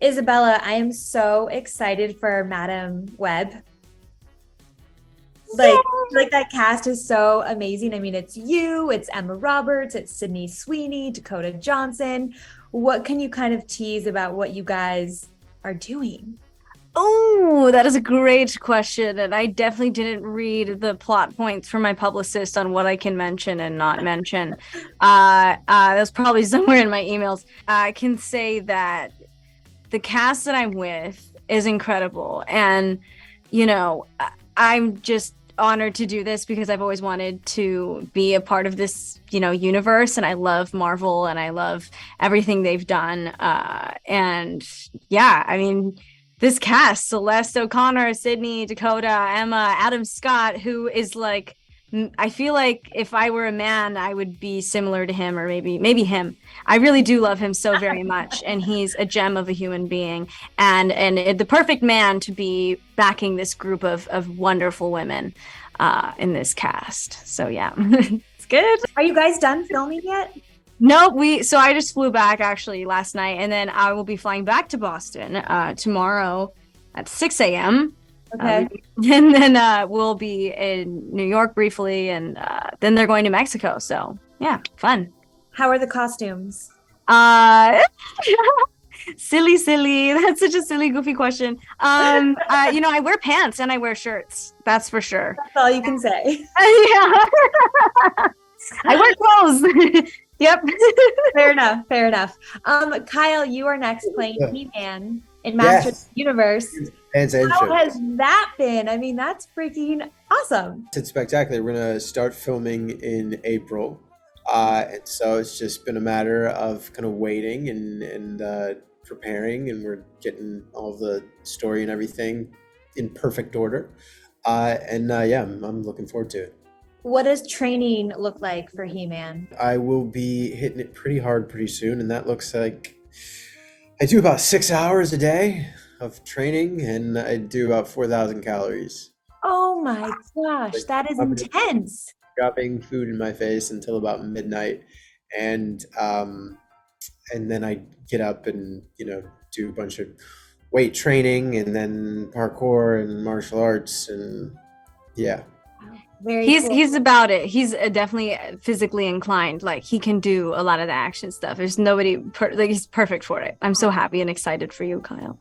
Isabella, I am so excited for Madam Web. Like that cast is so amazing. I mean, it's you, it's Emma Roberts, it's Sydney Sweeney, Dakota Johnson. What can you kind of tease about what you guys are doing? Oh, that is a great question. And I definitely didn't read the plot points from my publicist on what I can mention and not mention. That's probably somewhere in my emails. I can say that the cast that I'm with is incredible. And, I'm just honored to do this because I've always wanted to be a part of this, universe. And I love Marvel and I love everything they've done. And yeah, I mean, this cast, Celeste O'Connor, Sydney, Dakota, Emma, Adam Scott, who is like, I feel like if I were a man, I would be similar to him, or maybe him. I really do love him so very much, and he's a gem of a human being, and the perfect man to be backing this group of wonderful women in this cast. So yeah, it's good. Are you guys done filming yet? No, so I just flew back actually last night, and then I will be flying back to Boston tomorrow at 6 a.m. Okay. And then we'll be in New York briefly, and then they're going to Mexico. So yeah, fun. How are the costumes? Silly. That's such a silly, goofy question. I wear pants and I wear shirts. That's for sure. That's all you can say. Yeah. I wear clothes. Yep. Fair enough. Kyle, you are next playing He-Man in Masters of the Universe. How has that been? I mean, that's freaking awesome. It's spectacular. We're going to start filming in April. And so it's just been a matter of kind of waiting and preparing, and we're getting all the story and everything in perfect order. I'm looking forward to it. What does training look like for He-Man? I will be hitting it pretty hard pretty soon, and that looks like I do about 6 hours a day of training, and I do about 4,000 calories. Oh my gosh, that is intense. Dropping food in my face until about midnight, and then I get up and do a bunch of weight training, and then parkour and martial arts, and yeah. He's about it. He's definitely physically inclined. Like he can do a lot of the action stuff. There's nobody he's perfect for it. I'm so happy and excited for you, Kyle.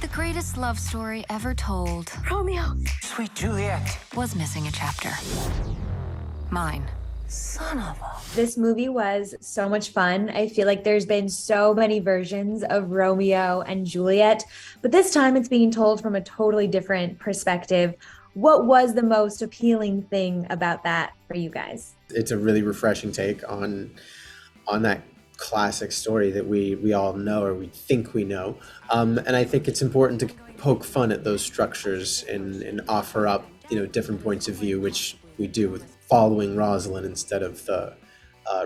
The greatest love story ever told. Romeo, sweet Juliet, was missing a chapter. Mine. Son of a... This movie was so much fun. I feel like there's been so many versions of Romeo and Juliet, but this time it's being told from a totally different perspective. What was the most appealing thing about that for you guys? It's a really refreshing take on that classic story that we all know, or we think we know. And I think it's important to poke fun at those structures and offer up, different points of view, which we do with following Rosaline instead of the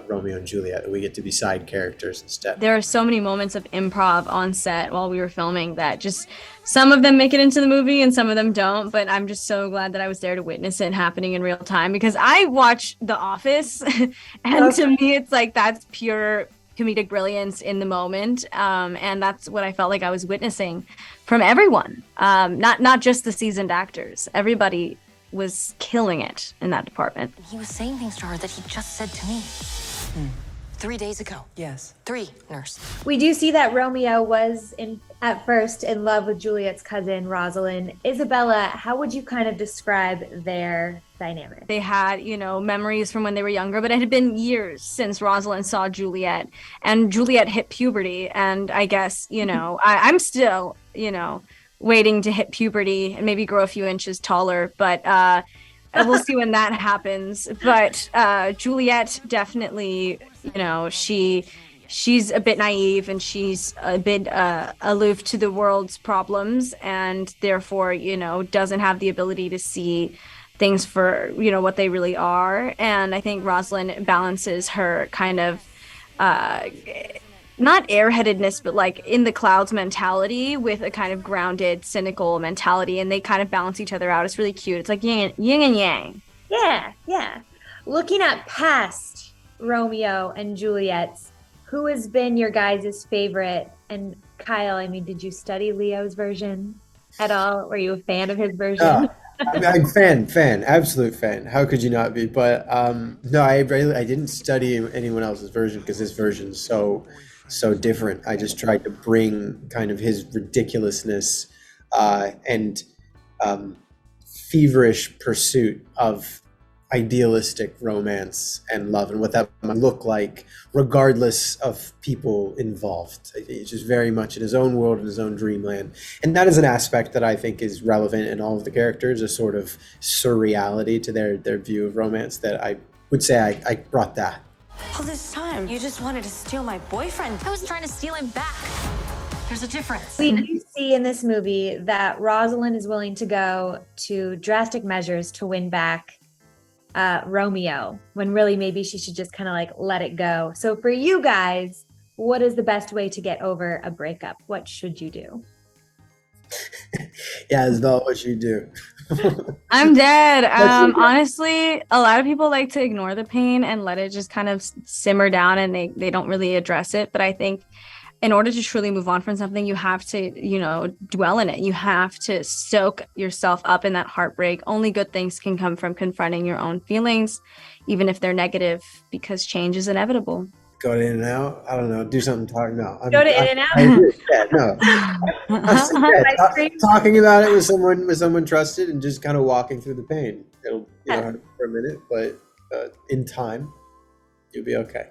Romeo and Juliet. We get to be side characters instead. There are so many moments of improv on set while we were filming that just some of them make it into the movie and some of them don't, but I'm just so glad that I was there to witness it happening in real time, because I watch The Office and to me it's like that's pure comedic brilliance in the moment, and that's what I felt like I was witnessing from everyone, not just the seasoned actors. Everybody was killing it in that department. He was saying things to her that he just said to me. 3 days ago. Yes. 3, nurse. We do see that Romeo was at first in love with Juliet's cousin, Rosaline. Isabella, how would you kind of describe their dynamic? They had, memories from when they were younger, but it had been years since Rosaline saw Juliet, and Juliet hit puberty. And I guess, I'm still, waiting to hit puberty and maybe grow a few inches taller, but we'll see when that happens. But Juliet definitely, she's a bit naive and she's a bit aloof to the world's problems, and therefore, doesn't have the ability to see things for, what they really are. And I think Rosaline balances her kind of not airheadedness, but like in the clouds mentality with a kind of grounded, cynical mentality, and they kind of balance each other out. It's really cute. It's like yin and yang. Yeah. Looking at past Romeo and Juliet's, who has been your guys' favorite And Kyle, I mean, did you study Leo's version at all? Were you a fan of his version? I'm absolute fan. How could you not be? But no, I didn't study anyone else's version because his version's so different. I just tried to bring kind of his ridiculousness and feverish pursuit of idealistic romance and love and what that might look like regardless of people involved. It's just very much in his own world, in his own dreamland, and that is an aspect that I think is relevant in all of the characters, a sort of surreality to their view of romance that I would say I brought that. All this time, you just wanted to steal my boyfriend. I was trying to steal him back. There's a difference. We do see in this movie that Rosalind is willing to go to drastic measures to win back Romeo, when really maybe she should just kind of like let it go. So for you guys, what is the best way to get over a breakup? What should you do? Yeah, it's not what you do. I'm dead. Honestly, a lot of people like to ignore the pain and let it just kind of simmer down, and they don't really address it. But I think in order to truly move on from something, you have to, dwell in it. You have to soak yourself up in that heartbreak. Only good things can come from confronting your own feelings, even if they're negative, because change is inevitable. Go to In-N-Out. I don't know. Do something. Go to In-N-Out? Yeah, no. Talking about it with someone trusted and just kind of walking through the pain. It'll hurt for a minute, but in time, you'll be okay.